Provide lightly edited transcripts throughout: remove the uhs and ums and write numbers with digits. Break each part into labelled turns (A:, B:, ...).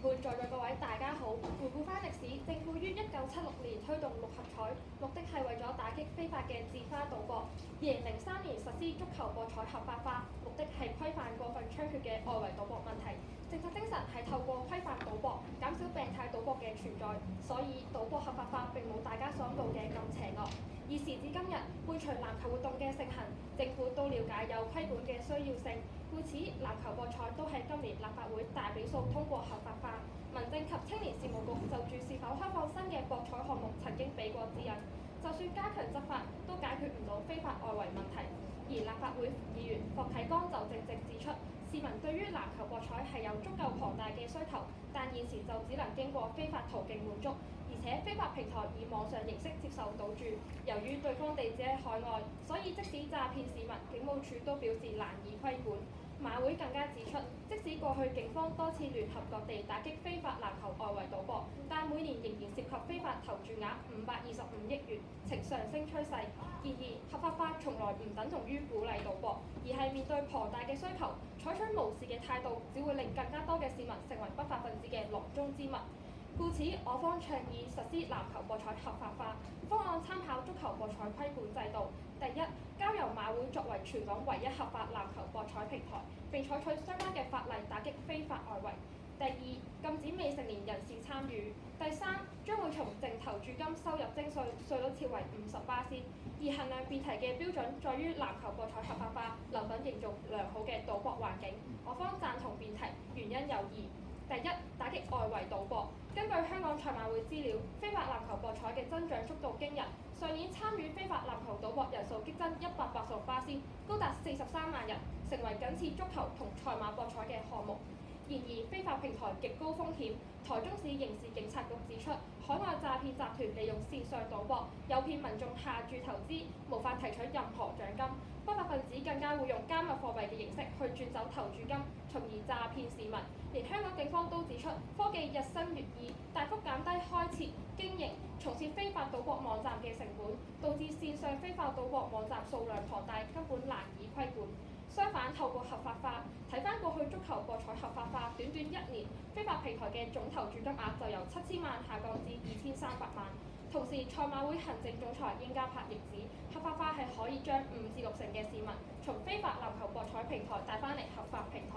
A: 判在座各位大家好，回顧翻歷史，政府於1976年推動六合彩，目的係為咗打擊非法嘅自花賭博。2003年實施足球博彩合法化，目的係規範過分猖獗嘅外圍賭博問題。政策精神係透過規範賭博，減少病態賭博嘅存在，所以賭博合法化並冇大家所諗嘅咁邪惡。而時至今日，伴隨籃球活動嘅盛行，政府都了解有規管嘅需要性，故此籃球博彩都喺今年立法會大比數通過合法化。民政及青年事務局就住是否開放新嘅博彩項目曾經俾過指引，就算加強執法，都解決唔到非法外圍問題。而立法會議員霍啟剛就正正指出，市民對於籃球博彩係有足夠龐大嘅需求，但現時就只能經過非法途徑滿足，而且非法平台以網上形式接受賭注。由於對方地址喺海外，所以即使詐騙市民，警務處都表示難以規管。馬會更加指出，即使過去警方多次聯合各地打擊非法籃球外圍賭博，但每年仍然涉及非法投注額525億元，呈上升趨勢。然而，合法化從來唔等同於鼓勵賭博，而係面對龐大嘅需求，採取無視嘅態度，只會令更加多嘅市民成為不法分子嘅囊中之物。故此，我方倡議實施籃球博彩合法化，方案參考足球博彩規管制度。第一，交由馬會作為全港唯一合法籃球博彩平台，並採取相關嘅法例打擊非法外圍。第二，禁止未成年人士參與。第三，將會從淨投注金收入徵稅，稅率設為50%。而衡量辯題嘅標準在於籃球博彩合法化能否營造良好嘅賭博環境。我方贊同辯題，原因有二。第一，打擊外圍賭博。根據香港賽馬會資料，非法籃球博彩嘅增長速度驚人。上年參與非法籃球賭博人數激增186%，高達43萬人，成為僅次足球同賽馬博彩嘅項目。然而，非法平台極高風險。台中市刑事警察局指出，海外詐騙集團利用線上賭博，誘騙民眾下注投資，無法提取任何獎金。不法分子更加會用加密貨幣嘅形式去轉走投注金，從而詐騙市民。連香港警方都指出，科技日新月異，大幅減低開設、經營、重設非法賭博網站嘅成本，導致線上非法賭博網站數量龐大，根本難以規管。相反，透過合法化，睇返過去足球博彩合法化，短短1年，非法平台嘅總投注金額就由7000萬下降至2300萬。同時，賽馬會行政總裁應家柏亦指，合法化係可以將5至6成嘅市民從非法籃球博彩平台帶返嚟合法平台。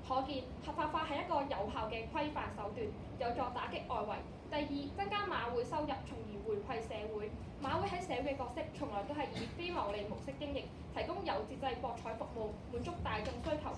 A: 可見合法化係一個有效嘅規範手段，有助打擊外圍。第二，增加馬會收入，從而回饋社會。馬會喺社會嘅角色，從來都係以非牟利模式經營，提供有節制博彩服務，滿足大眾需求。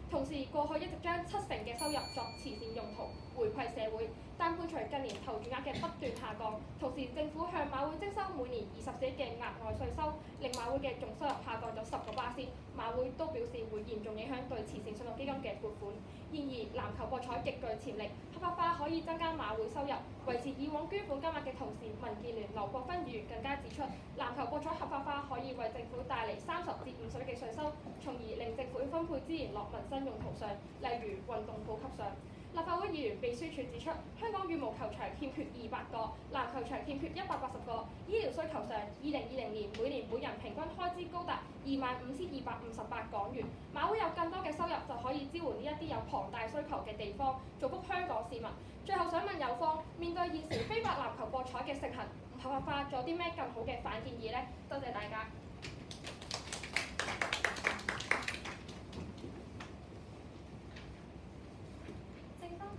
A: 同時，過去一直將70%嘅收入作慈善用途，回饋社會。但伴隨近年投注額嘅不斷下降，同時政府向馬會徵收每年24億嘅額外稅收，令馬會嘅總收入下降咗10%。馬會都表示會嚴重影響對慈善信託基金嘅撥款。然而，籃球博彩極具潛力，合法化可以增加馬會收入，維持以往捐款金額嘅同時，民建聯劉國勳議員更加指出，籃球博彩合法化可以為政府帶嚟30至50億嘅稅收，從而令政府分配資源落民生用途上，例如運動普及上。立法會議員秘書處指出，香港羽毛球場欠缺200個，籃球場欠缺180個。醫療需求上，2020年每年每人平均開支高達25,258港元。馬會有更多嘅收入就可以支援呢一啲有龐大需求嘅地方，造福香港市民。最後想問有方，面對現時非法籃球博彩嘅盛行，唔合法化仲有啲咩更好嘅反建議呢？多謝大家。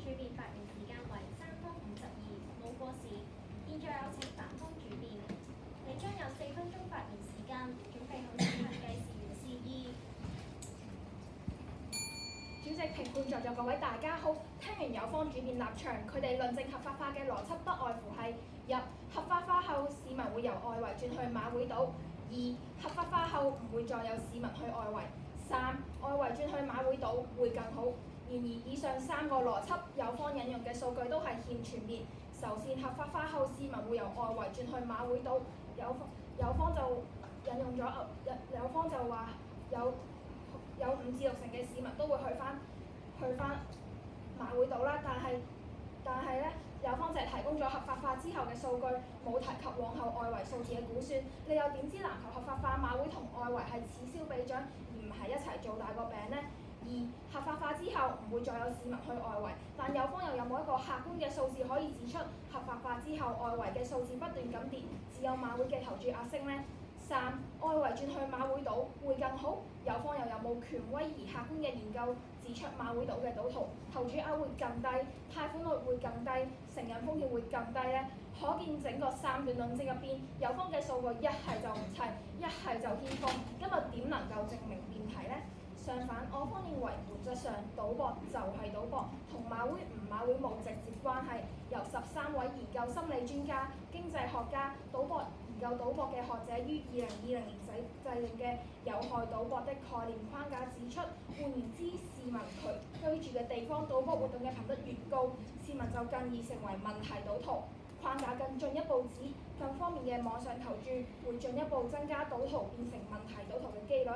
B: 主辯發言時間為3分52，冇過時。現在有請反方主辯，你將有4分鐘發言時間，準備好時限計時完示意。
C: 主席、評判在座各位大家好，聽完有方主辯立場，佢哋論證合法化嘅邏輯不外乎係：一、合法化後市民會由外圍轉去馬會賭；二、合法化後唔會再有市民去外圍；三、外圍轉去馬會賭會更好。然而，以上3個邏輯，有方引用嘅數據都係欠全面。首先，合法化後市民會由外圍轉去馬會賭，有方就引用咗有方就話有5至6成嘅市民都會去翻馬會賭啦。但係咧，有方就係提供咗合法化之後嘅數據，冇提及往後外圍數字嘅估算。你又點知籃球合法化馬會同外圍係此消彼長，而唔係一齊做大個餅呢？而合法化之後唔會再有市民去外圍，但有方又有冇一個客觀嘅數字可以指出合法化之後外圍嘅數字不斷咁跌，只有馬會嘅投注額升呢？三、外圍轉去馬會賭會更好，有方又有冇權威而客觀嘅研究指出馬會賭嘅賭徒投注額會更低，貸款率會更低，成癮風險會更低呢？可見整個三段論證入邊，有方嘅數據一係就唔齊，一係就偏鋒，今日點能夠證明辯題呢？相反，我方認為本質上賭博就係賭博，同馬會唔馬會冇直接關係。由13位研究心理專家、經濟學家、研究賭博嘅學者於2020年制定嘅有害賭博的概念框架指出，換言之，市民居住嘅地方賭博活動嘅頻率越高，市民就更易成為問題賭徒。框架更進一步指，更方便嘅網上投注會進一步增加賭徒變成問題賭徒嘅機率。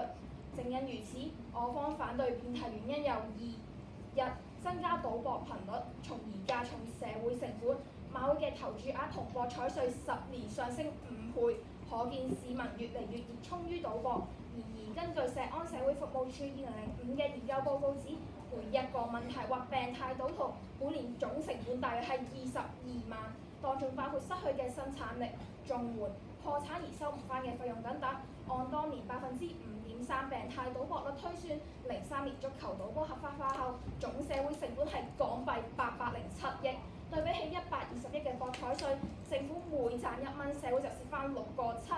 C: 正因如此，我方反對辯題原因有二：一、增加賭博頻率，從而加重社會成本。馬會嘅投注額同博彩稅10年上升5倍，可見市民越嚟越熱衷於賭博。然而，根據石安社會服務處2005嘅研究報告指，每一個問題或病態賭徒每年總成本大約係22萬，當中包括失去嘅生產力、綜援、破產而收唔翻嘅費用等等。按當年5.3%病態賭博率推算，03年足球賭波合法化後，總社會成本係港幣807億。對比起120億嘅博彩稅，政府每賺1蚊，社會就蝕翻6個7。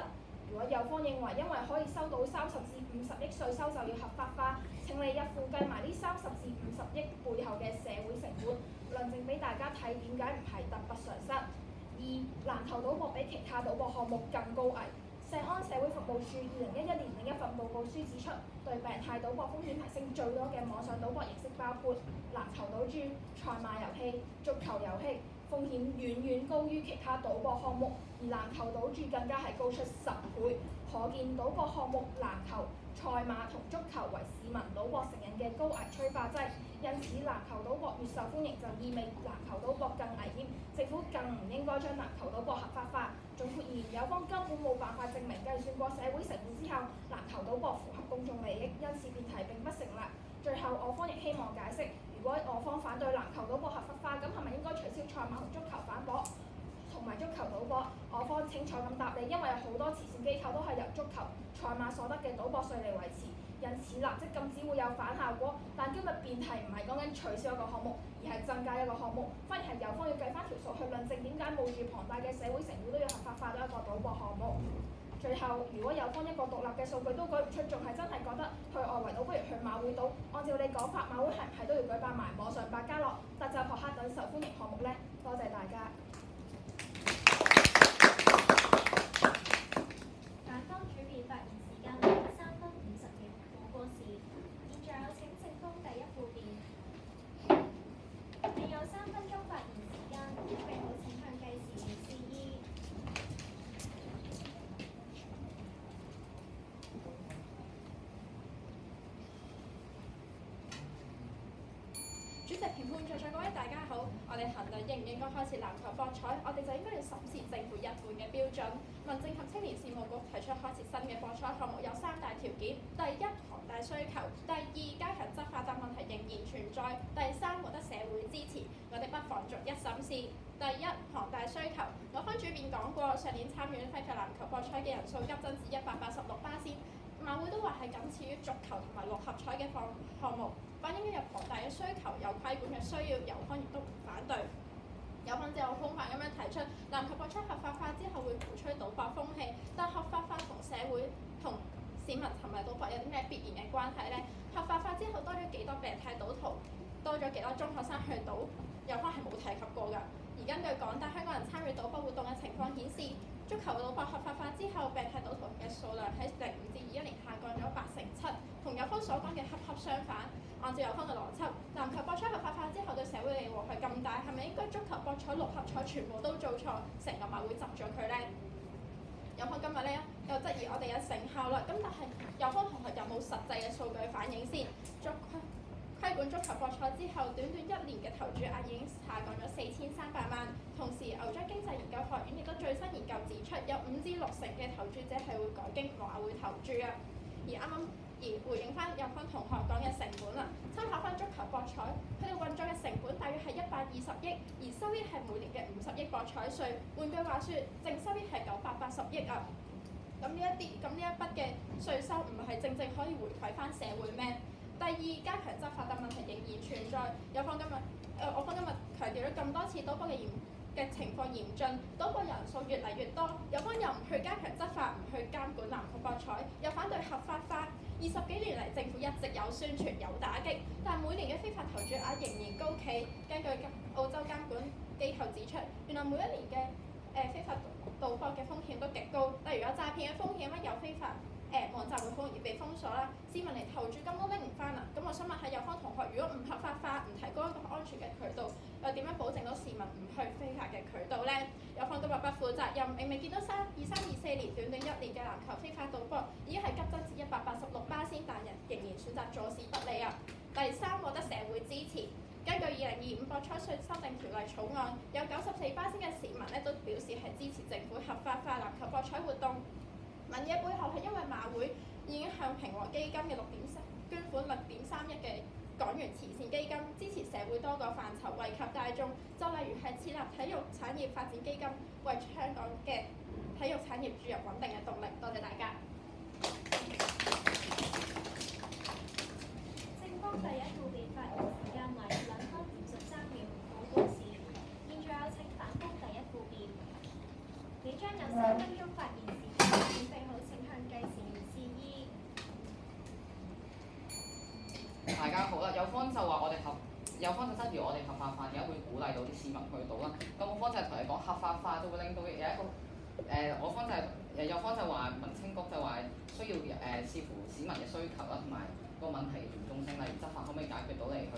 C: 如果有方認為因為可以收到30至50億稅收就要合法化，請你一副計埋呢30至50億背後嘅社會成本，論證俾大家睇點解唔係得不償失。二、籃球賭博比其他賭博項目更高危。石安社會服務處2011年另一份報告書指出，對病態賭博風險提升最多嘅網上賭博形式包括籃球賭注、賽馬遊戲、足球遊戲，風險遠遠高於其他賭博項目，而籃球賭注更加係高出10倍。可見賭博項目籃球、賽馬同足球為市民賭博成癮嘅高危催化劑，因此籃球賭博越受歡迎就意味籃球賭博更危險，政府更唔應該將籃球賭博合法化。總括而言，有方根本冇辦法證明計算過社會成本之後，籃球賭博符合公眾利益，因此辯題並不成立。最後，我方亦希望解釋，如果我方反對籃球賭博合法化，咁係咪應該取消賽馬同足球反博同埋足球賭博？我方清楚咁答你，因為有好多慈善機構都係由足球、賽馬所得嘅賭博稅嚟維持，因此立即禁止會有反效果。但今日辯題唔係講緊取消一個項目，而係增加一個項目，反而係由方要計翻條數去論證點解冒住龐大嘅社會成本都要合法化咗一個賭博項目。最後，如果有方一個獨立嘅數據都舉唔出，仲係真係覺得去外圍賭不如去馬會賭，按照你講法，馬會係唔係都要舉辦埋網上百家樂、特就學客等受歡迎項目呢？多謝大家。
B: 反方主辯發言時間為3分50秒，冇過時。現在有請正方第一副辯。你有3分鐘發言時間，準備好請向計時員示意。
A: 主席、評判在場各位大家好，我哋衡量應唔應該開設籃球博彩，我哋就應該要審視政府一貫嘅標準。民政及青年事務局提出開設新嘅博彩項目有3大條件：第一，龐大需求；第二，加強執法但問題仍然存在；第三，獲得社會支持。我哋不妨逐一審視。第一，龐大需求。我方主辯講過，上年參與非法籃球博彩嘅人數急增至186%。馬會都話係僅次於足球同埋6合彩嘅項目，反映有龐大嘅需求，有規管嘅需要，友方亦都唔反對。友方之後空泛咁樣提出，籃球博彩合法化之後會鼓吹賭博風氣，但合法化同社會同市民沉迷賭博有啲咩必然嘅關係呢？合法化之後多咗幾多病態賭徒，多咗幾多中學生去賭，友方係冇提及過㗎。而根據港大香港人參與賭博活動嘅情況顯示，足球賭博合法化之後，病態賭徒嘅數量喺2005至21年下降咗87%，同友方所講嘅恰恰相反。按照友方嘅邏輯，籃球博彩合法化之後對社會嘅禍害咁大，係咪應該足球博彩、6合彩全部都做錯，成個馬會執咗佢呢？友方今日呢又質疑我哋嘅成效率，咁但係友方同學有冇實際嘅數據反映先？規管足球博彩之後，短短1年嘅投注額已經下降咗4300萬。同時，牛津經濟研究學院亦都最新研究指出，有5至6成嘅投注者係會改經馬會投注啊。而
D: 回應翻有方同學講嘅成本啦，參考翻足球博彩，佢哋運作嘅成本大約係120億，而收益係每年嘅50億博彩稅。換句話說，淨收益係980億啊！咁呢一筆嘅稅收唔係正可以回饋翻社會咩？第二，加強執法嘅問題仍然存在。我方今日強調咗咁多次，賭博嘅情況嚴峻，賭博人數越嚟越多，有方又唔去加強執法，唔去監管籃球博彩，又反對合法化。20幾年嚟，政府一直有宣傳有打擊，但每年嘅非法投注額仍然高企。根據澳洲監管機構指出，原來每一年嘅非法賭博嘅風險都極高，例如有詐騙嘅風險啦，有非法網站會好容易被封鎖啦，市民連投注金都拎唔翻啦。咁我想問下有方同學，如果唔合法化，唔提供一個安全嘅渠道，又點樣保證到市民唔去非法嘅渠道呢？有方今日不負責任，明明見到23、24年短1年嘅籃球非法賭博已經係急增至186%，但人仍然選擇坐視不理啊！第三，獲得社會支持。根據2025博彩稅修訂條例草案，有94%嘅市民都表示係支持政府合法化籃球博彩活動。民意背後係因為馬會已經向平和基金嘅捐款6.3億嘅港元慈善基金，支持社會多個範疇，惠及大眾。就例如係設立體育產業發展基金，為香港嘅體育產業注入穩定嘅動力。多謝大家。
B: 正方第一部辯發言時間為2分53秒，冇過時。現在有請反方第一部辯。你將有4分鐘發言時間，準備好請向計時員示意。
E: 大家好啦，有方就質疑我哋合法化點解會鼓勵到啲市民去賭啦。咁我方就係同你講合法化就會令到有一個有方就話民青局就話需要視乎市民嘅需求啦，同埋個問題嚴重性，例如執法可唔可以解決到嚟去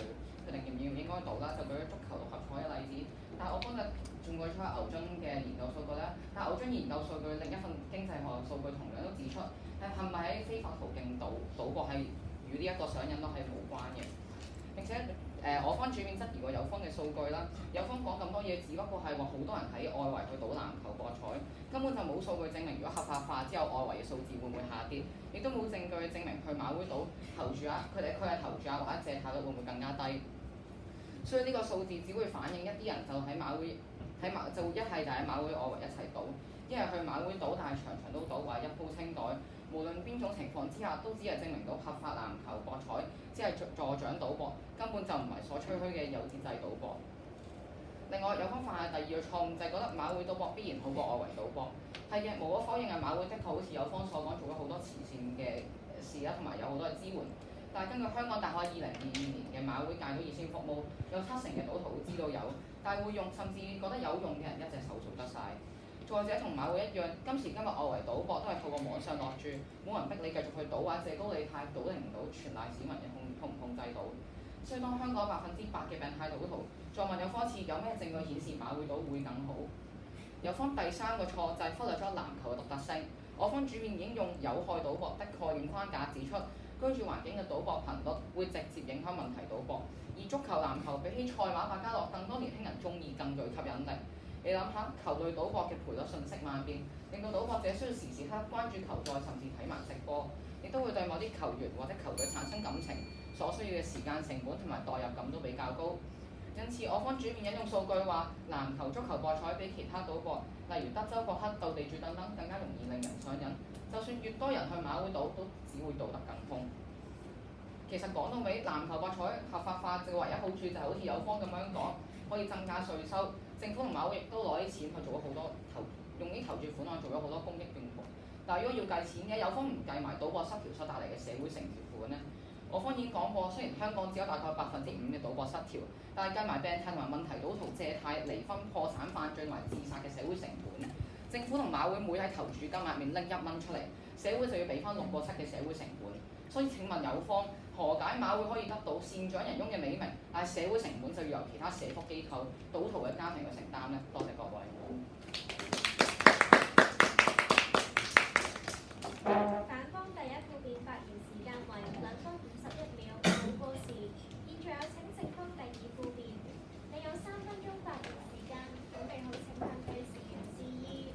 E: 決定要唔應該賭啦。就舉咗足球六合彩嘅例子，但係我方就仲舉出牛津嘅研究數據啦。但係牛津研究數據另一份經濟學數據同樣都指出係咪喺非法途徑賭博係與呢一個上癮率係無關嘅。並且我方主面質疑過有方嘅數據啦，有方講咁多嘢，只不過係話好多人喺外圍去賭籃球博彩，根本就冇數據證明如果合法化之後外圍嘅數字會唔會下跌，亦都冇證據證明去馬會賭投注額，佢係投注額或者借貸率會唔會更加低。所以呢個數字只會反映一啲人就喺馬會就一係就喺馬會外圍一齊賭，一係去馬會賭但係場場都賭，或者一鋪清袋。無論邊種情況之下，都只係證明到合法籃球博彩只係助長賭博，根本就唔係所吹噓嘅有節制賭博。另外，有方犯下第二個錯誤就係覺得馬會賭博必然好過外圍賭博。係嘅，無可否認係馬會的確好似有方所講做咗好多慈善嘅事啦，同埋有好多嘅支援。但係根據香港大學2022年嘅馬會戒賭熱線服務，有70%嘅賭徒會知道有，但係會用甚至覺得有用嘅人一隻手做得晒。再者同馬會一樣，今時今日外圍賭博都係透過網上落注，冇人逼你繼續去賭，或者借高利貸賭定唔到，全賴市民嘅控唔控制到。所以當香港100%嘅病態賭徒再問有方次有咩證據顯示馬會賭會更好？有方第三個錯就係忽略咗籃球嘅獨特性。我方主面已經用有害賭博的概念框架指出，居住環境嘅賭博頻率會直接影響問題賭博，而足球、籃球比起賽馬、百家樂，更多年輕人鍾意，更具吸引力。你諗下，球類賭博嘅賠率瞬息萬變，令到賭博者需要時時刻關注球賽，甚至睇埋直播，亦都會對某啲球員或者球隊產生感情，所需要嘅時間成本同埋代入感都比較高。因此，我方主面引用數據話，籃球、足球博彩比其他賭博，例如德州撲克、鬥地主等等，更加容易令人上癮。就算越多人去馬會賭，都只會賭得更兇。其實講到尾，籃球博彩合法化嘅唯一好處就係好似有方咁樣講，可以增加稅收。政府同馬會亦都攞啲錢去做咗好多用啲投注款項做咗好多公益用途。但係如果要計錢嘅，有方唔計埋賭博失調所帶嚟嘅社會成條款呢？我方已經講過，雖然香港只有大概5%嘅賭博失調，但係計埋病態同埋問題賭徒借貸、離婚、破產、犯罪同埋自殺嘅社會成本，政府同馬會每喺投注金額面拎1蚊出嚟，社會就要俾翻6個7嘅社會成本。所以請問有方，何解馬會可以得到善長仁翁嘅美名，但係社會成本就要由其他社福機構、賭徒嘅家庭去承擔呢？多謝各位。
B: 反方第一部辯發言時間為2分51秒，冇過時。現在有請正方第二部辯。你有3分鐘發言時間，準備好請向計時員示意。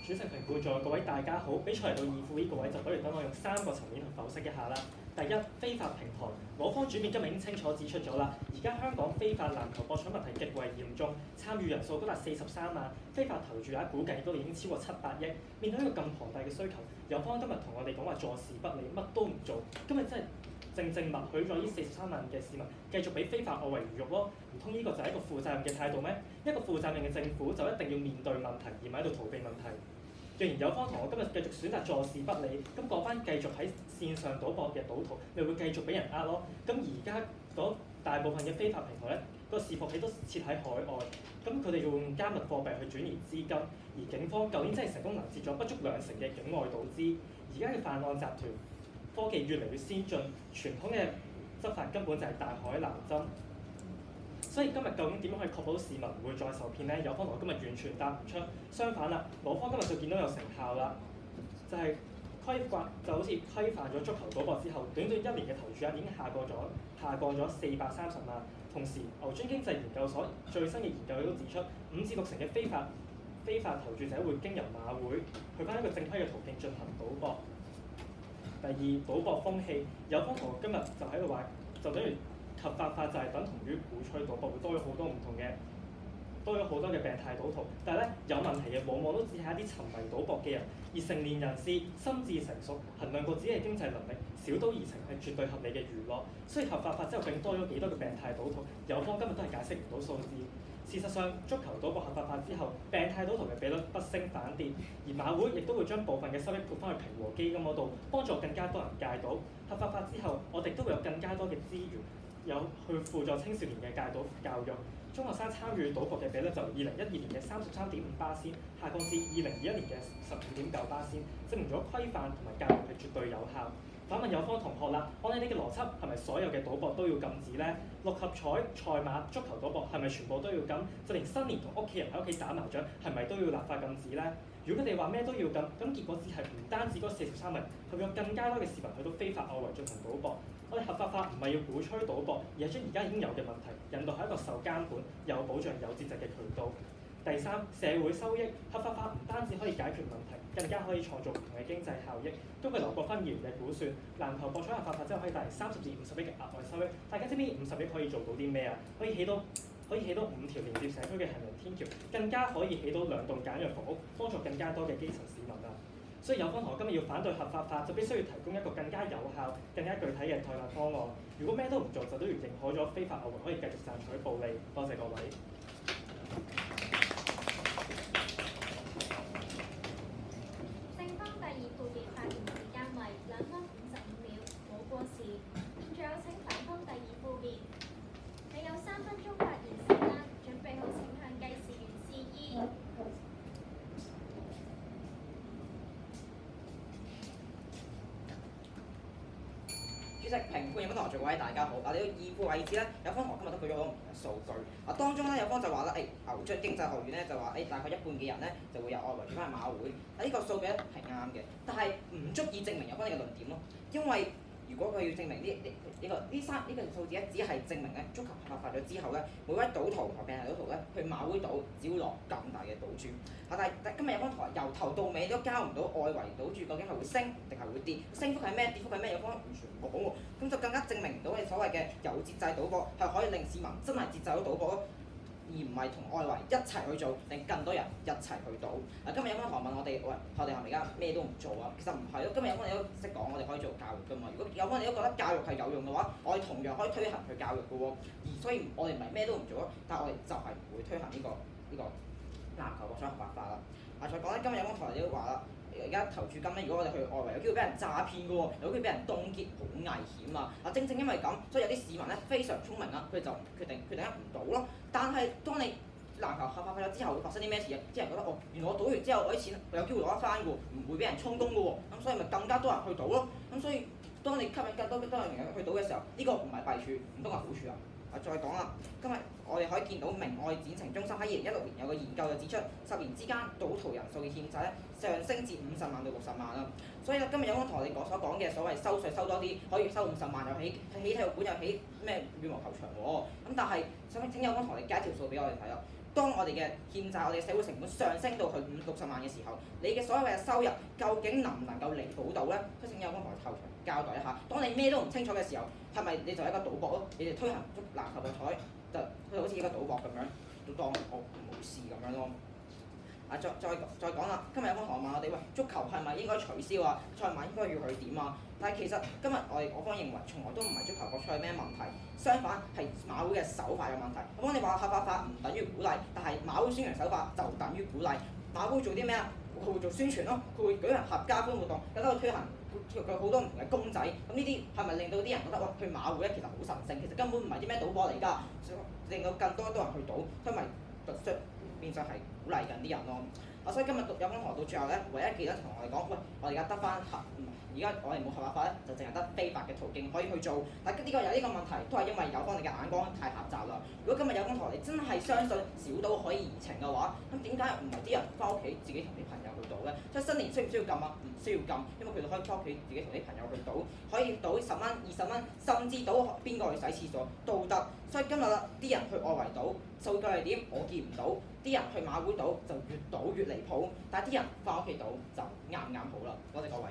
F: 主席、評判在各位大家好，比賽嚟到二副呢個位就不如等我用3個層面去剖析一下啦。第一，非法平台，我方主辯今日已經清楚指出咗啦，而家香港非法籃球博彩問題極為嚴重，參與人數高達43萬，非法投注額估計都已經超過700億。面對呢個咁龐大嘅需求，有方今日同我哋講話坐視不理，乜都唔做，今日真係正正默許咗呢43萬嘅市民繼續俾非法外圍魚肉咯。唔通呢個就係一個負責任嘅態度咩？一個負責任嘅政府就一定要面對問題，而唔喺度逃避問題。既然有方同我今日繼續選擇坐視不理，咁嗰班繼續喺線上賭博嘅賭徒，咪會繼續俾人呃咯。咁而家嗰大部分嘅非法平台咧，個伺服器都設喺海外，咁佢哋用加密貨幣去轉移資金，而警方舊年真係成功攔截咗不足2成嘅境外賭資。而家嘅犯案集團科技越嚟越先進，傳統嘅執法根本就係大海撈針。所以今日究竟點樣去確保市民唔會再受騙呢？有方同我今日完全答唔出。相反啦，我方今日就見到有成效啦，就係就好似規範咗足球賭博之後，短短1年嘅投注額已經下降咗430萬。同時，牛津經濟研究所最新嘅研究亦都指出，5至6成嘅非法投注者會經由馬會去翻一個正規嘅途徑進行賭博。第二，賭博風氣，有方同學今日就喺度話，就等於合法化就係等同於鼓吹賭博，會多咗好多嘅病態賭徒。但係咧，有問題嘅往往都只係一啲沉迷賭博嘅人，而成年人士心智成熟，衡量過自己嘅經濟能力，小賭怡情係絕對合理嘅娛樂。所以合法化之後，究竟多咗幾多嘅病態賭徒？有方今日都係解釋唔到數字。事實上，足球賭博合法化之後，病態賭徒嘅比率不升反跌，而馬會亦都會將部分嘅收益撥翻去平和基金嗰度，幫助更加多人戒賭。合法化之後，我哋都會有更加多嘅資源，有去輔助青少年嘅戒賭教育。中學生參與賭博嘅比率就2012年嘅33.5%下降至2021年嘅15.9%，證明咗規範同埋教育係絕對有效。反問有方同學啦，按你哋嘅邏輯，係咪所有嘅賭博都要禁止呢？6合彩、賽馬、足球賭博係咪全部都要禁？就連新年同屋企人喺屋企打麻將，係咪都要立法禁止呢？如果佢哋話咩都要禁，咁結果只係唔單止嗰43名，係會有更加多嘅市民去到非法外圍進行賭博。我哋合法化唔係要鼓吹賭博，而係將而家已經有嘅問題引導喺一個受監管、有保障、有節制嘅渠道。第三，社會收益，合法化唔單止可以解決問題，更加可以創造唔同嘅經濟效益。根據劉國勳議員嘅估算，籃球博彩合法化之後可以帶嚟30至50億嘅額外收益。大家知唔知50億可以做到啲咩啊？可以起到5條連接社區嘅行人天橋，更加可以起到2棟簡約房屋，幫助更加多嘅基層市民啊！所以有方同學今日要反對合法化，就必須要提供一個更加有效、更加具體嘅代辦方案。如果咩都唔做，就等於認可咗非法外圍可以繼續賺取暴利。多謝各位。
B: 正方第2附辯發言時間為2分55秒，冇過時。現在有請反方第2附辯，你有3分鐘發言時間，準備好請向計時員示意。
G: 主席、評判有方同學做各位大家好。你到2副位置咧，有方同學今日都舉咗好多唔同嘅數據。當中咧有方就話啦，牛津經濟學院咧就話，大概1半嘅人咧就會有外圍轉翻去馬會。呢個數據咧係啱嘅，但係唔足以證明有方呢個論點咯。因為如果佢要證明呢個數字咧，只係證明咧足球合法化咗之後咧，每位賭徒同病態賭徒咧去馬會賭，只會落咁大嘅賭注。但今日有方同學由頭到尾都交唔到外圍賭注，究竟係會升定係會跌？升幅係咩？跌幅係咩？有方完全唔講喎，咁就更加證明唔到你所謂嘅有節制賭博係可以令市民真係節制到賭博咯。而唔係同外圍一齊去做，令更多人一齊去賭。今日有方同學問我哋，喂，我哋係咪而家咩都唔做啊？其實唔係咯，今日有方你都識講，我哋可以做教育㗎嘛。如果有方你都覺得教育係有用嘅話，我哋同樣可以推行去教育嘅喎。而所以我哋唔係咩都唔做咯，但係我哋就係唔會推行呢個籃球博彩合法化啦。再講咧，今日有方同學都話啦，而家投注金咧，如果我哋去外圍，有機會俾人詐騙嘅喎，有機會俾人凍結，好危險啊！正正因為咁，所以有啲市民咧非常聰明啦，佢哋就決定唔賭咯。但係當你籃球合法化咗之後，會發生啲咩事啊？啲人覺得原來我賭完之後，我啲錢我有機會攞得翻嘅喎，唔會俾人充公嘅喎。咁所以咪更加多人去賭咯。咁所以當你吸引更多人去賭嘅時候，呢個唔係弊處，唔通係好處啊？再講啦，今日我哋可以見到明愛展情中心喺2016年有個研究就指出，10年之間賭徒人數嘅欠債咧上升至50萬到60萬啦。所以咧，今日有方同我哋所講嘅所謂收稅收多啲，可以收50萬，又起體育館，又起咩羽毛球場喎。咁但係想請有方同我哋加一條數俾我哋睇啦。當我哋嘅欠債、我哋嘅社會成本上升到去50-60萬嘅時候，你嘅所有嘅收入究竟能唔能夠彌補到咧？所以請有關同學後場交代一下。當你咩都唔清楚嘅時候，係咪你就係一個賭博咯？你哋推行籃球嘅彩就好似一個賭博咁樣，都當我冇事咁樣咯。再講啦，今日有方同學問我哋，喂，足球係咪應該取消啊？賽馬應該要去點啊？但係其實今日我方認為，從來都唔係足球博彩有咩問題，相反係馬會嘅手法有問題。我幫你話合法化唔等於鼓勵，但係馬會宣傳手法就等於鼓勵。馬會做啲咩啊？佢會做宣傳咯，佢會舉行合家歡活動，更加會推行佢好多唔同嘅公仔。咁呢啲係咪令到啲人覺得哇，去馬會咧其實好神聖？其實根本唔係啲咩賭博嚟㗎，令到更多人去賭，佢咪變相係鼓勵緊啲人咯。所以今日有方同學到最後咧，唯一記得同我哋講，喂，我哋而家得翻而家我哋冇合法化咧，就淨係得非法嘅途徑可以去做。但呢個有呢個問題，都係因為有方你嘅眼光太狹窄啦。如果今日有方同學你真係相信小賭可以怡情嘅話，咁點解唔係啲人翻屋企自己同啲朋友去賭咧？所以新年需唔需要禁啊？唔需要禁，因為佢哋可以翻屋企自己同啲朋友去賭，可以賭10蚊、20蚊，甚至賭邊個去洗廁所都得。所以今日啲人去外圍賭，數據係點？我見唔到。啲人去馬會賭就越賭越離譜，但係啲人翻屋企賭就啱唔啱好啦。多謝各位。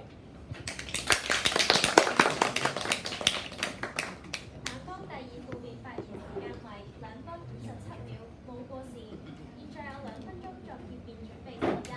B: 反方第二負面發言時間為2分27秒，冇過時。現在有2分鐘作結辯準備時間。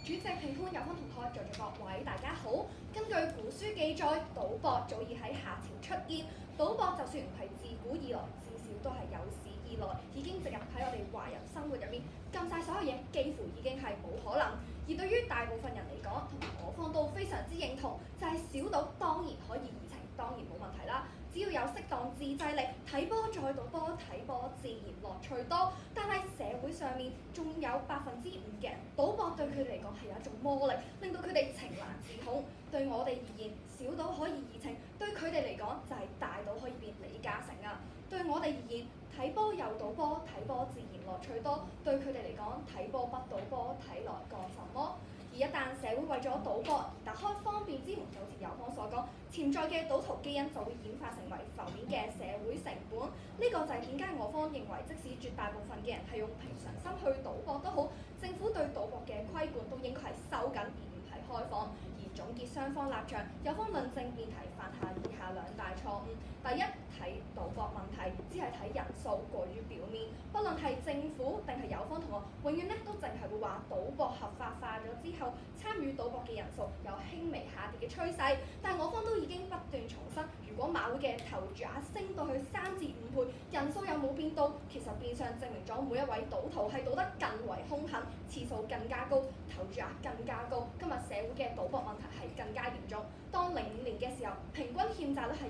C: 主席評判有方同學在座各位大家好。根據古書記載，賭博早已喺夏朝出現。賭博就算唔係自古以來，至少都係有史以來已經植入喺我哋華人生活入面，禁晒所有嘢幾乎已經係冇可能。而對於大部分人嚟講，同埋我方都非常之認同，就係小賭當然可以怡情，當然冇問題啦。只要有適當自制力，睇波再賭波，睇波自然樂趣多。但係社會上面仲有5%嘅人，賭博對佢哋嚟講係有一種魔力，令到佢哋情難自控。對我哋而言，小賭可以怡情；對佢哋嚟講，就係大賭可以變李嘉誠啊！對我哋而言，睇波又賭波，睇波自然樂趣多。對佢哋嚟講，睇波不賭波，睇來幹什麼？而一旦社會為咗賭博而打開方便之門，就好似友方所講，潛在嘅賭徒基因就會演化成為浮面嘅社會成本。呢個就係點解我方認為，即使絕大部分嘅人係用平常心去賭博都好，政府對賭博嘅規管都應該係收緊而唔係開放。而總結雙方立場，友方論證辯題，犯下以下下兩大錯誤。第一，睇賭博問題，只係睇人數過於表面，不論係政府定係有方同學，永遠咧都淨係會話賭博合法化咗之後，參與賭博嘅人數有輕微下跌嘅趨勢。但係我方都已經不斷重申，如果馬會嘅投注額升到去3至5倍，人數又冇變到，其實變相證明咗每一位賭徒係賭得更為兇狠，次數更加高，投注額更加高。今日社會嘅賭博問題係更加嚴重。當05年嘅時候，平均欠債率係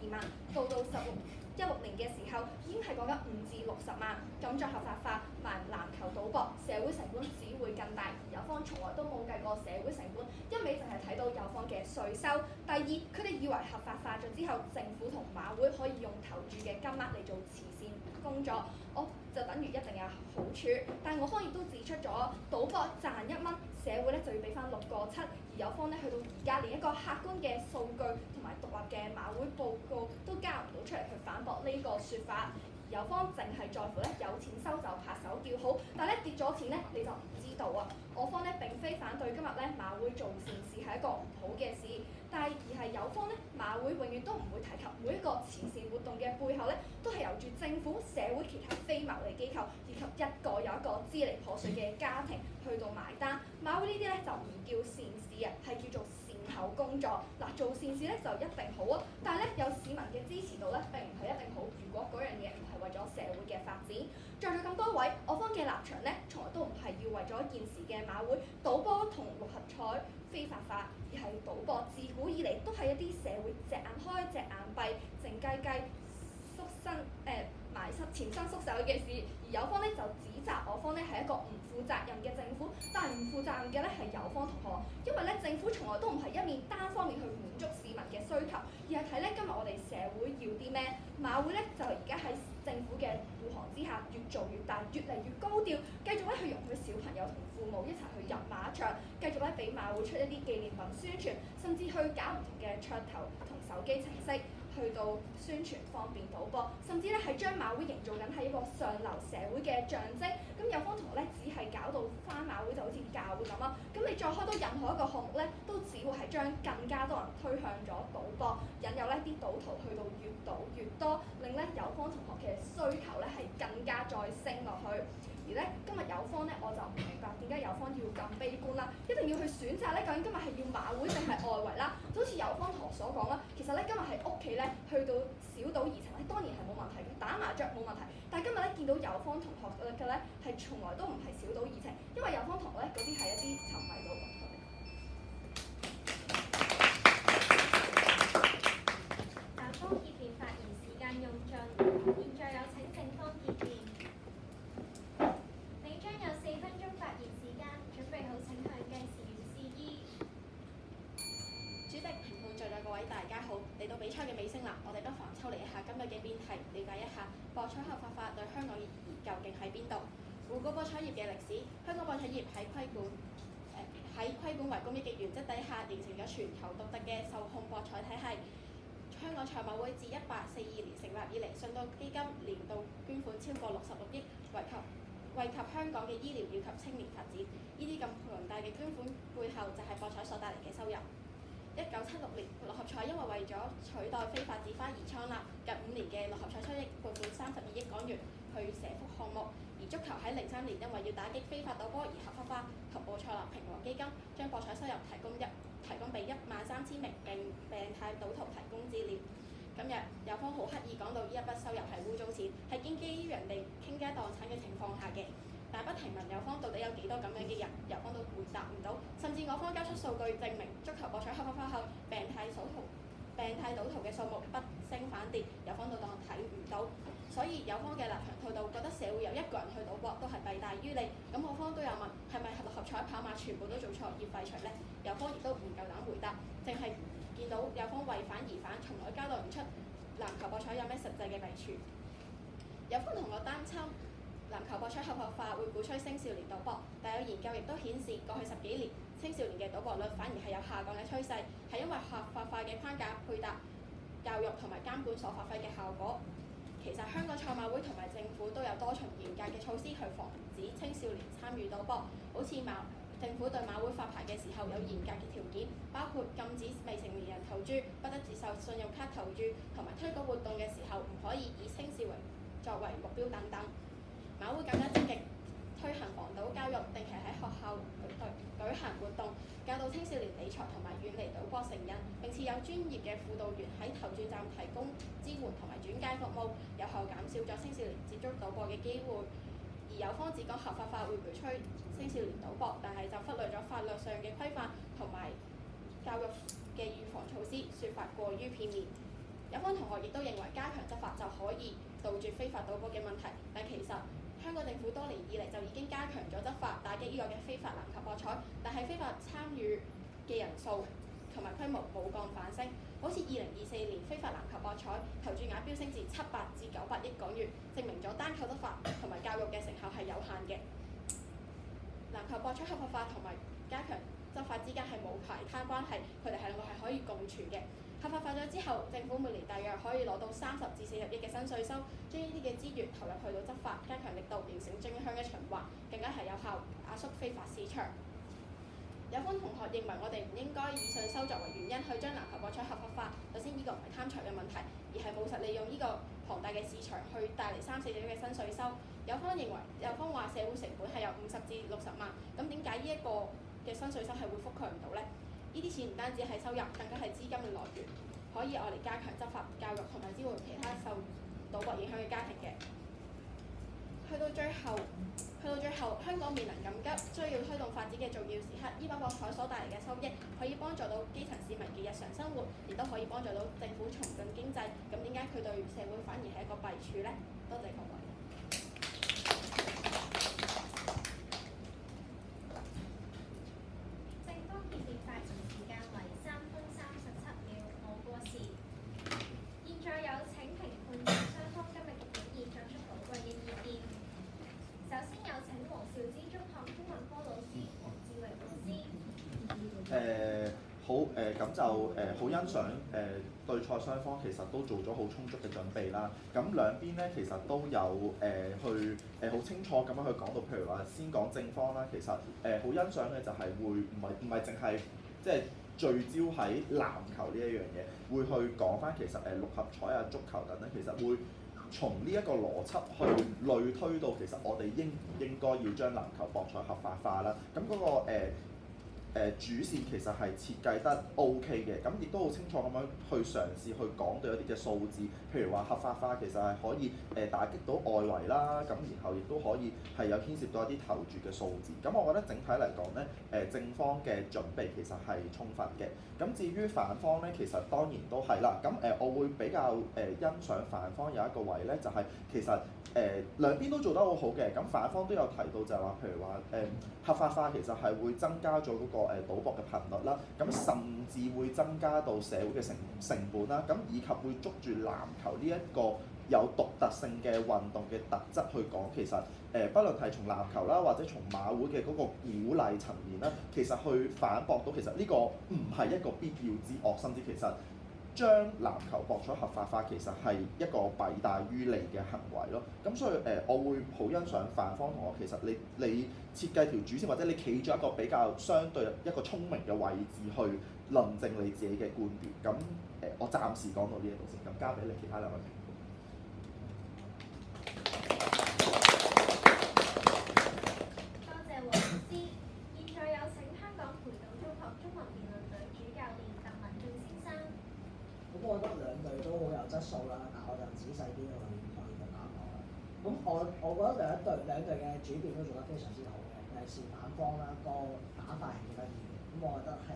C: 22萬，到16年嘅時候已經係講緊5至60萬。咁再合法化埋籃球賭博，社會成本只會更大。有方從來都冇計過社會成本，一味淨係睇到有方嘅稅收。第二，佢哋以為合法化咗之後，政府同馬會可以用投注嘅金額嚟做慈善工作，就等於一定有好處。但係我方亦都指出咗，賭博賺1蚊，社會咧就要俾翻6個7，而有方咧去到而家連一個客觀嘅數據同埋獨立嘅馬會報告都交唔到出嚟去反駁呢個説法。有方淨係在乎咧有錢收就拍手叫好，但係咧跌咗錢咧你就唔知道啊！我方咧並非反對今日咧馬會做善事係一個唔好嘅事，但係而係有方咧馬會永遠都唔會提及每一個慈善活動嘅背後咧都係由住政府、社會其他非牟利機構以及一個又一個支離破碎嘅家庭去到埋單。馬會呢啲咧就唔叫善事啊，係叫做善後工作。嗱，做善事咧就一定好啊，但係咧有市民嘅支持度咧並唔係一定好。如果嗰樣嘢唔係為咗社會嘅發展，在座咁多位，我方嘅立場咧，從來都唔係要為咗現時嘅馬會賭波同6合彩非法化，而係賭博自古以嚟都係一啲社會隻眼開隻眼閉、靜雞雞、縮身埋身潛身縮手嘅事。而有方咧就指責我方咧係一個唔負責任嘅政府，但係唔負責任嘅咧係有方同學，因為咧政府從來都唔係一面單方面去滿足市民嘅需求，而係睇咧今日我哋社會要啲咩。馬會咧就而家喺政府嘅護航之下越做越大，越嚟越高調，繼續咧去容許小朋友同父母一齊去入馬場，繼續咧俾馬會出一啲紀念品宣傳，甚至去搞唔同嘅噱頭同手機程式。去到宣傳方便賭博，甚至咧係將馬會營造緊係一個上流社會嘅象徵。咁有方同學咧只係搞到返馬會就好似教會咁啦。咁你再開到任何一個項目咧，都只會係將更加多人推向咗賭博，引誘咧啲賭徒去到越賭越多，令咧有方同學嘅需求咧係更加再升落去。而咧今日有方咧，我就唔明白點解有方要咁悲觀啦，一定要去選擇咧，究竟今日係要馬會定係外圍啦？就好似有方同學所講啦，其實咧今日喺屋企咧去到小賭怡情咧，當然係冇問題嘅，打麻雀冇問題。但係今日咧見到有方同學嘅咧係從來都唔係小賭怡情，因為有方同學咧嗰啲係一啲沉迷賭博。
B: 大方結辯發言時間用盡，現在有請正方結辯。你將有4分鐘發言時間，準備好請向計時員示意。
D: 主席、評判在座各位大家好，嚟到比賽嘅尾聲啦，我哋不妨抽離一下今日嘅辯題，了解一下博彩合法化對香港嘅意義究竟喺邊度。回顧博彩業嘅歷史，香港博彩業喺規管為公益嘅原則底下，形成咗全球獨特嘅受控博彩體系。香港賽馬會自1842年成立以嚟，信託基金年度捐款超過66億，惠及香港嘅醫療以及青年發展。呢啲咁龐大嘅捐款背後，就係博彩所帶嚟嘅收入。1976年，六合彩因為咗取代非法紙花而創立，近5年嘅六合彩收益撥款32億港元去社福項目。而足球喺03年因為要打擊非法賭波而合法化，同步創立平和基金，將博彩收入提供俾13000名病態賭徒提供資料。今日有方好刻意講到呢一筆收入係污糟錢，係建基於人哋傾家蕩產嘅情況下嘅。但不停問有方到底有幾多咁樣嘅人，有方都回答唔到，甚至我方交出數據證明足球博彩合法化後，病態賭徒嘅數目不升反跌，有方都當睇唔到。所以有方嘅立場套到覺得社會有一個人去賭博都係弊大於利。咁我方都有問係咪六合彩跑馬全部都做錯要廢除呢？有方亦都唔夠膽回答，淨係見到有方為反而反，從來交代唔出籃球博彩有咩實際嘅弊處。有方同學擔心籃球博彩合法化會鼓吹青少年賭博，但有研究亦都顯示過去10幾年青少年嘅賭博率反而係有下降嘅趨勢，係因為合法化嘅框架配搭教育同埋監管所發揮嘅效果。其實香港賽馬會同埋政府都有多重嚴格嘅措施去防止青少年參與賭博，好似政府對馬會發牌嘅時候有嚴格嘅條件，包括禁止未成年人投注，不得接受信用卡投注，同埋推廣活動嘅時候唔可以以青少年作為目標等等。馬會更加積極推行防賭教育，定期喺學校舉行活動，教導青少年理財同埋遠離賭博成癮，並設有專業嘅輔導員喺投注站提供支援同埋轉介服務，有效減少咗青少年接觸賭博嘅機會。而有方只講合法化會鼓吹青少年賭博，但係就忽略咗法律上嘅規範同埋教育嘅預防措施，說法過於片面。有方同學亦都認為加強執法就可以杜絕非法賭博嘅問題，但其實香港政府多年以嚟就已經加強咗執法，打擊呢個嘅非法籃球博彩，但係非法參與嘅人數同埋規模冇降反升。好似2024年非法籃球博彩投注額飆升至700至900億港元，證明咗單靠執法同埋教育嘅成效係有限嘅。籃球博彩合法化同埋加強執法之間係冇排他關係，佢哋兩個係可以共存嘅。合法化咗之後，政府每年大約可以攞到30至40億嘅新稅收，將呢啲嘅資源投入去到執法，加強力度，形成正向嘅循環，更加係有效壓縮非法市場。有關同學認為我哋唔應該以稅收作為原因去將籃球博彩合法化。首先呢個唔係貪財嘅問題，而係務實利用呢個龐大嘅市場去帶嚟3、4億嘅新稅收。有方話社會成本係有50至60萬，咁點解呢一個嘅新稅收係會覆蓋唔到呢？呢啲錢唔單止係收入，更加係資金嘅來源，可以愛嚟加強執法、教育同埋支援其他受賭博影響嘅家庭嘅。去到最後，香港面臨緊急需要推動發展嘅重要時刻，呢把博彩所帶嚟嘅收益可以幫助到基層市民嘅日常生活，亦都可以幫助到政府重振經濟。咁點解佢對社會反而係一個弊處呢？多謝各位。
B: 正方辯論發言時間為3分37秒，冇過時。現在有請評判雙方今日嘅表現作出寶貴嘅意見。首先有請黃兆之中學中文科老師黃志榮老師。
H: 咁就好欣賞對賽雙方其實都做咗好充足嘅準備啦。咁兩邊咧其實都有去好清楚咁樣去講到，譬如話先講正方啦，其實好欣賞嘅就係會唔係淨係即係聚焦喺籃球呢一樣嘢，會去講翻其實六合彩啊、足球等等，其實會從呢一個邏輯去類推到其實我哋應唔應該要將籃球博彩合法化啦。咁嗰個主線其實係設計得 OK 嘅，咁亦都好清楚咁樣去嘗試去講到一啲嘅數字，譬如話合法化其實係可以打擊到外圍啦，咁然後亦都可以係有牽涉到一啲投注嘅數字。咁我覺得整體嚟講咧，正方嘅準備其實係充分嘅。咁至於反方咧，其實當然都係啦。咁我會比較欣賞反方有一個位咧，就係其實兩邊都做得好好嘅。咁反方都有提到就係話，譬如話合法化其實係會增加咗嗰個賭博嘅頻率啦，咁甚至會增加到社會嘅成本啦，咁以及會捉住籃球呢一個有獨特性嘅運動嘅特質去講，其實不論係從籃球啦，或者從馬會嘅嗰個鼓勵層面啦，其實去反駁到其實呢個唔係一個必要之惡，甚至其實將籃球博彩合法化其實係一個弊大於利嘅行為咯。咁所以我會好欣賞反方同學，其實你設計條主線，或者你企咗一個比較相對一個聰明嘅位置去論證你自己嘅觀點。咁我暫時講到呢一度先，咁交俾你其他兩位評判。
B: 多謝黃老師。現在有請香港培道中學中文辯論隊主教練鄧文俊先生。
I: 咁我覺得兩隊都好有質素啦，但我就仔細啲去同大家講啦。咁我覺得兩隊嘅主辯都做得非常之好嘅，尤其是反方啦，個打法係幾得意嘅。咁我覺得係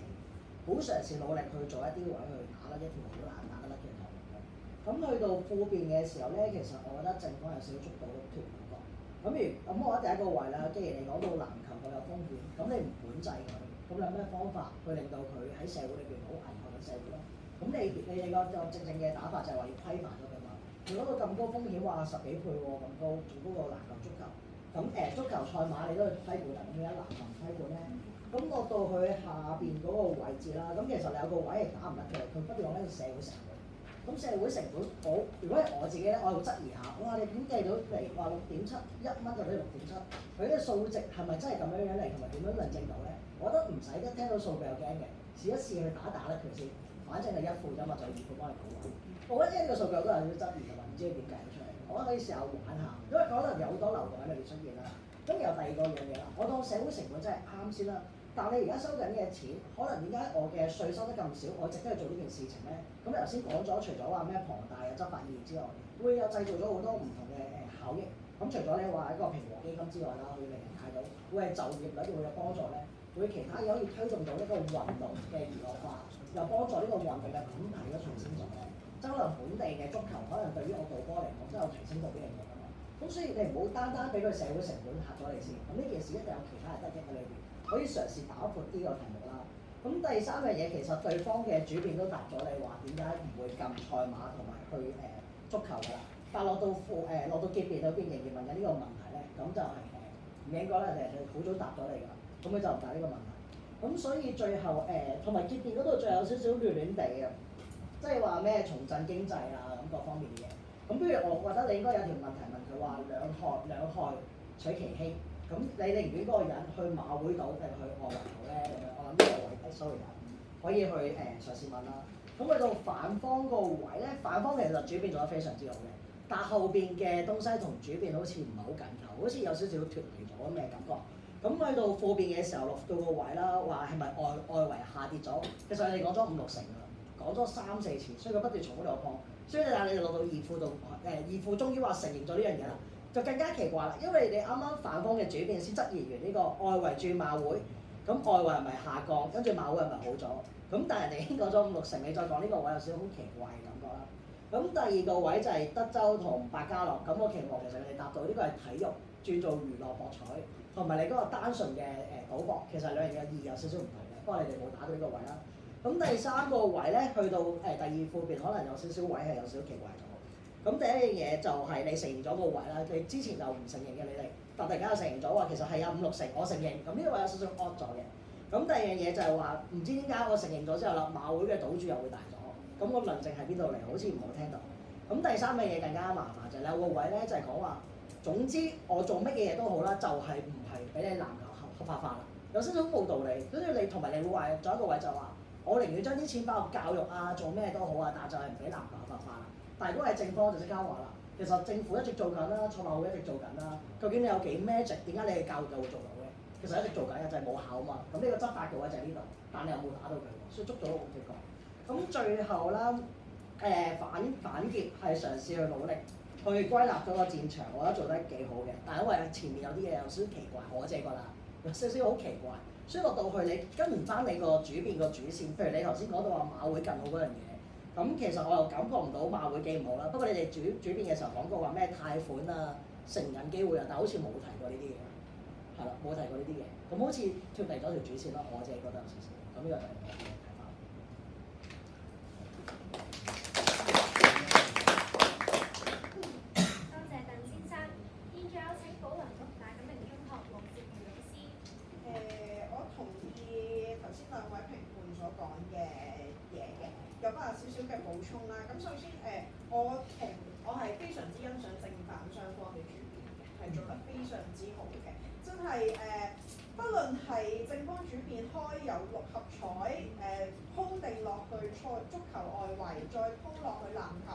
I: 好嘗試努力去做一啲位去打甩一條好難打得甩嘅球嘅。咁去到副辯嘅時候咧，其實我覺得正方有少少捉到脫唔過。咁我覺得第一個位啦，既然你講到籃球咁有風險，咁你唔管制佢，咁你有咩方法去令到佢喺社會裏邊好危害嘅社會咧？咁你哋個正嘅打法就係話要規範咗佢嘛？如果到咁高風險話10幾倍喎，咁高仲高過籃球、足球。咁足球賽馬你都係規管啦，咁點解籃球唔規管咧？咁落到去下邊嗰個位置啦，咁其實你有個位係打唔得嘅，佢不斷講緊社會成本。咁咁社會成本如果係我自己咧，我會質疑下，哇！你點計到嚟話6.71蚊就俾6.7，佢嘅數值係咪真係咁樣嚟，同埋點樣論證到咧？我覺得唔使一聽到數據就驚嘅，試一試去打咧佢先，反正係一負啫嘛，就2負幫你講話。我覺得呢個數據我都有少少質疑嘅嘛，唔知佢點計得出嚟。我覺得可以試下玩下，因為可能有好多漏洞喺裏邊出現啦。咁有第二個樣嘢啦，我當社會成本真係啱先啦。但你而家收緊嘅錢，可能點解我嘅稅收得咁少，我值得去做呢件事情咧？咁你頭先講咗，除咗話咩龐大嘅執法意義之外，會有製造咗好多唔同嘅效益。咁除咗你話一個平和基金之外啦，會令人睇到會係就業率會有幫助咧，會其他嘢可以推動到一個運動嘅娛樂化，又幫助呢個運動嘅品牌嘅重新咗。即係可能本地嘅足球，可能對於我導波嚟講都有提升到呢樣嘢㗎嘛。咁所以你唔好單單俾佢社會成本嚇咗你先，咁呢件事一定有其他人得益喺裏邊。可以嘗試打闊啲個題目啦。咁第三樣嘢其實對方嘅主辯都答咗你話點解唔會禁賽馬同埋去足球㗎啦。但落到落到結辯裏邊仍然問緊呢個問題咧，咁就係唔應該啦，人哋好早答咗你㗎，咁佢就唔答呢個問題。咁所以最後同埋結辯嗰度仲有少少亂亂地嘅，即係話咩重振經濟啊咁各方面嘅嘢。咁不如我覺得你應該有條問題問佢話兩害取其輕。咁你寧願嗰個人去馬會島定去外圍島咧？咁樣我諗呢個位，sorry 啊，可以去嘗試問啦。咁去到反方個位咧，反方其實主辯做得非常之好嘅，但後邊嘅東西同主辯好似唔係好緊扣，好似有少少脫離咗咁嘅感覺。咁去到副辯嘅時候落到個位啦，話係咪外圍下跌咗？其實你哋講咗5、6成㗎啦，講咗3、4次，所以佢不斷重複呢個 point。所以但係你哋落到二副度，二副終於話承認咗呢樣嘢啦。就更加奇怪啦，因為你啱啱反方嘅主辯先質疑完呢個外圍轉馬會，咁外圍係咪下降，跟住馬會係咪好咗？咁但係人哋已經講咗5、6成，你再講呢個位有少少好奇怪嘅感覺啦。咁第二個位就係德州同百家樂，咁我期望其實你哋答到呢個係體育轉做娛樂博彩，同埋你嗰個單純嘅賭博，其實兩樣嘢意義有少少唔同嘅，不過你哋冇打到呢個位啦。咁第三個位咧，去到第二副辯可能有少少位係有少少奇怪咗。咁第一樣嘢就係你承認咗個位啦，你之前就唔承認嘅你哋，但突然間又承認咗話其實係有5、6成，我承認，咁呢個位有少少 odd 咗嘅。咁第二樣嘢就係話唔知點解我承認咗之後啦，馬會嘅賭注又會大咗，咁個論證喺邊度嚟？好似唔好聽到。咁第三樣嘢更加麻煩就係有個位咧，就係講話，總之我做乜嘢嘢都好啦，就係唔係俾你籃球合法化啦，有少少冇道理。跟住你同埋你會話，仲有一個位就話，我寧願將啲錢包入教育啊，做咩都好啊，但係就係唔俾籃球合法化啦。但係如果係正方就即刻話啦，其實政府一直做緊啦，賽馬會一直做緊啦。究竟你有幾 magic？點解你嘅教育就會做到嘅？其實一直做緊嘅就係冇考啊嘛。咁呢個執法嘅位就係呢度，但你又冇打到佢，所以捉咗好幾個。咁最後啦，反劫係嘗試去努力去歸納咗個戰場，我覺得做得幾好嘅。但係因為前面有啲嘢有少少奇怪，我自己覺得有少少好奇怪，所以落到去你跟唔翻你個主辯個主線。譬如你頭先講到話馬會更好嗰樣嘢。咁其實我又感覺唔到馬會幾唔好啦，不過你哋主辯嘅時候講過話咩貸款啊、成癮機會啊，但係好似冇提過呢啲嘢，係啦，冇提過呢啲嘢，咁好似脫離咗條主線咯，我自己覺得有少少，咁呢個就係我嘅睇法。
B: 多謝鄧先生，現在有請保良局大錦明中學陸哲瑜老師。
J: 我同意頭先兩位評判所講嘅嘢嘅。有翻少少嘅補充啦。咁首先我係非常之欣賞正反雙方嘅主辯嘅，係做得非常之好嘅，真係不論係正方主辯開有6合彩鋪定落去足球外圍，再鋪落去籃球，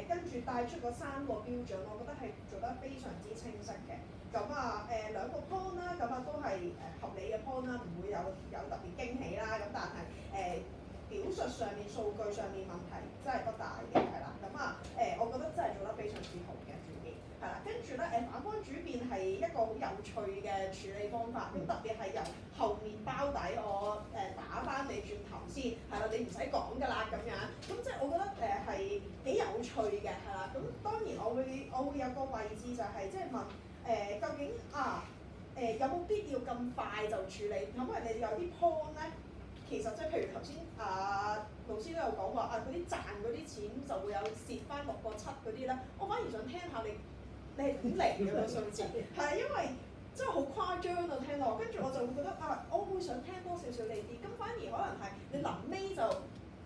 J: 跟住帶出個3個標準，我覺得係做得非常之清晰嘅。咁2個 point 啦，咁都係合理嘅 point 啦，唔會有特別驚喜啦。咁但係表述上面、數據上面問題真係不大嘅，係啦。咁我覺得真係做得非常之好嘅主辯，係啦。跟住咧，反方主辯係一個好有趣嘅處理方法，咁特別係由後面包底，我打翻你轉頭先，係啦，你唔使講㗎啦咁樣。咁即係我覺得係幾有趣嘅，係啦。咁當然我會有個位置就係即係問究竟有冇必要咁快就處理？因為你有啲 point 咧。其實即係譬如頭先老師都有講話嗰啲賺嗰啲錢就會有蝕翻6個7嗰啲咧，我反而想聽下你係點嚟嘅個數字，係因為真係好誇張啊聽到，跟住我就會覺得我會想聽多少少呢啲，咁反而可能係你臨尾就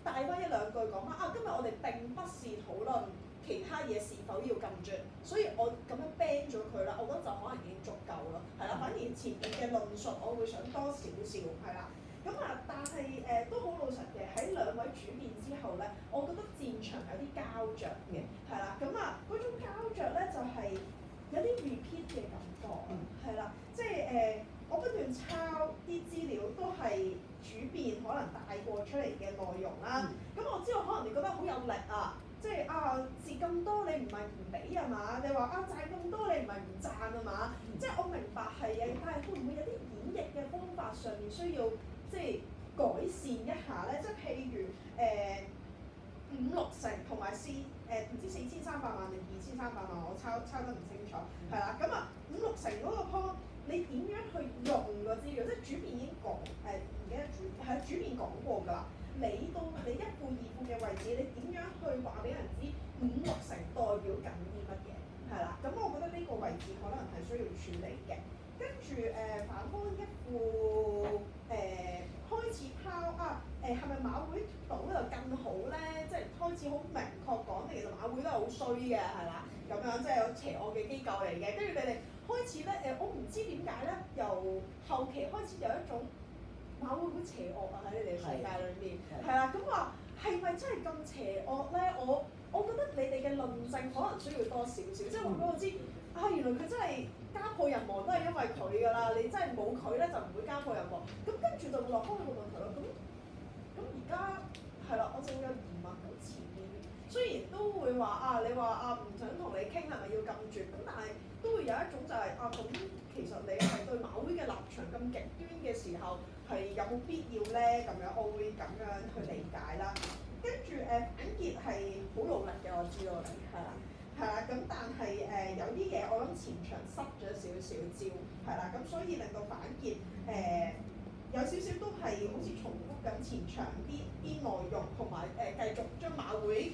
J: 突帶翻一兩句講翻今日我哋並不是討論其他嘢是否要禁絕，所以我咁樣 ban 咗佢啦，我覺得就可能已經足夠咯，係啦。反而前面嘅論述我會想多少少，係啦。咁但係都好老實嘅，喺兩位主辯之後咧，我覺得戰場有啲膠着嘅，係啦。嗰種膠着咧就係有啲 repeat 嘅感覺，係啦，即係我不斷抄啲資料都係主辯可能帶過出嚟嘅內容啦。咁我知道可能你覺得好有力啊，即係蝕咁多你唔係唔俾啊嘛？你話賺咁多你唔係唔賺啊嘛？即係我明白係嘅，但係會唔會有啲演繹嘅方法上面需要即係改善一下咧？即係譬如5、6成同埋唔知4300萬定2300萬，我抄得唔清楚，係啦。5、6成嗰個 point， 你點樣去用個資料？即係主辯已經講唔記得主辯講過㗎啦。你到你1副2副嘅位置，你點樣去話俾人知5、6成代表緊啲乜嘢？係啦。咁我覺得呢個位置可能係需要處理嘅。跟住反方1副開始拋係咪馬會島就更好咧？即係開始好明確講，其實馬會都係好衰嘅，係啦，咁樣即係有邪惡嘅機構嚟嘅。跟住你哋開始咧我唔知點解咧，由後期開始有一種馬會好邪惡啊喺你哋世界裏面，係啦，咁話係咪真係咁邪惡咧？我覺得你哋嘅論證可能需要多少少，即係話俾我知原來佢真係家破人亡都係因為佢㗎啦，你真係冇佢咧就唔會家破人亡。咁跟住就會落翻去個問題咯。咁而家係啦，我就會有疑問。咁前面雖然都會話你話唔想同你傾係咪要禁絕，咁但係都會有一種就係咁其實你係對馬會嘅立場咁極端嘅時候係有冇必要咧？咁樣我會咁樣去理解啦。跟住反傑係好努力嘅，我知道你係啦。係啦，咁但係有啲嘢我諗前場失咗少少招，係啦，咁所以令到反傑有少少都係好似重複緊前場啲內容，同埋繼續將馬會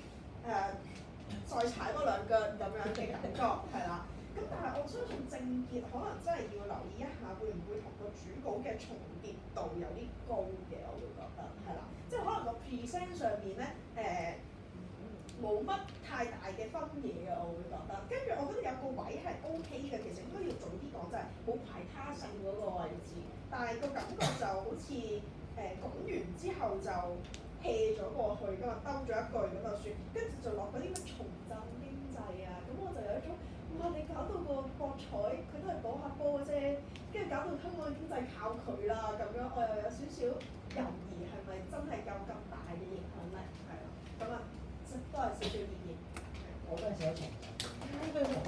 J: 再踩多兩腳咁樣嘅感覺，係啦。咁但係我相信正傑可能真係要留意一下，會唔會同個主稿嘅重疊度有啲高嘅，我會覺得係啦，即係可能個 present 上面咧冇乜太大嘅分野嘅，我會覺得。跟住我覺得有個位係 OK 嘅，其實應該要早啲講，就係冇排他性嗰個位置。但係個感覺就好似講完之後就 hea 咗過去㗎嘛，兜咗一句咁就算，跟住就落嗰啲咩重振經濟啊，咁我就有一種你搞到個博彩佢都係賭下波啫，跟住搞到香港嘅經濟靠佢啦，咁樣我又有少少猶豫，係咪真係有咁大嘅影響力？係啦，咁都係少少意見。
I: 我都係寫重振。我